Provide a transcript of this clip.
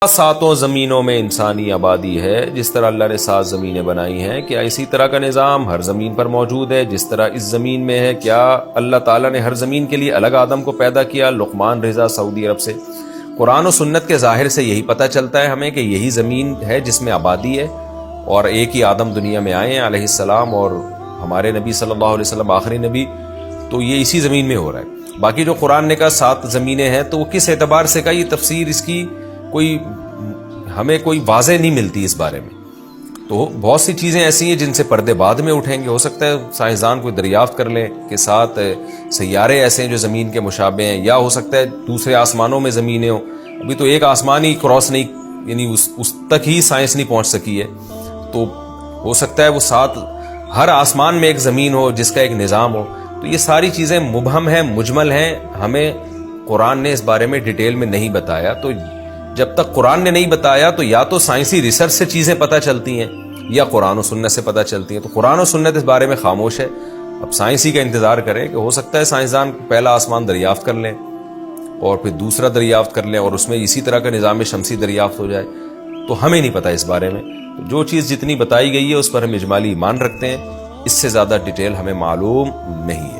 ساتوں زمینوں میں انسانی آبادی ہے، جس طرح اللہ نے 7 زمینیں بنائی ہیں، کیا اسی طرح کا نظام ہر زمین پر موجود ہے جس طرح اس زمین میں ہے؟ کیا اللہ تعالیٰ نے ہر زمین کے لیے الگ آدم کو پیدا کیا؟ لقمان رضا سعودی عرب سے۔ قرآن و سنت کے ظاہر سے یہی پتہ چلتا ہے ہمیں کہ یہی زمین ہے جس میں آبادی ہے، اور ایک ہی آدم دنیا میں آئے ہیں علیہ السلام، اور ہمارے نبی صلی اللہ علیہ وسلم آخری نبی، تو یہ اسی زمین میں ہو رہا ہے۔ باقی جو قرآن نے کہا 7 زمینیں ہیں، تو وہ کس اعتبار سے کہا؟ یہ تفسیر اس کی ہمیں کوئی واضح نہیں ملتی اس بارے میں۔ تو بہت سی چیزیں ایسی ہیں جن سے پردے بعد میں اٹھیں گے۔ ہو سکتا ہے سائنسدان کوئی دریافت کر لیں کہ 7 سیارے ایسے ہیں جو زمین کے مشابہ ہیں، یا ہو سکتا ہے دوسرے آسمانوں میں زمینیں ہوں۔ ابھی تو ایک آسمان ہی کراس نہیں، یعنی اس تک ہی سائنس نہیں پہنچ سکی ہے، تو ہو سکتا ہے وہ 7 ہر آسمان میں ایک زمین ہو جس کا ایک نظام ہو۔ تو یہ ساری چیزیں مبہم ہیں، مجمل ہیں، ہمیں قرآن نے اس بارے میں ڈیٹیل میں نہیں بتایا۔ تو جب تک قرآن نے نہیں بتایا تو یا تو سائنسی ریسرچ سے چیزیں پتہ چلتی ہیں یا قرآن و سنت سے پتہ چلتی ہیں۔ تو قرآن و سنت اس بارے میں خاموش ہے۔ اب سائنسی کا انتظار کریں کہ ہو سکتا ہے سائنسدان پہلا آسمان دریافت کر لیں اور پھر دوسرا دریافت کر لیں، اور اس میں اسی طرح کا نظام شمسی دریافت ہو جائے۔ تو ہمیں نہیں پتہ اس بارے میں۔ تو جو چیز جتنی بتائی گئی ہے اس پر ہم اجمالی ایمان رکھتے ہیں، اس سے زیادہ ڈیٹیل ہمیں معلوم نہیں ہے۔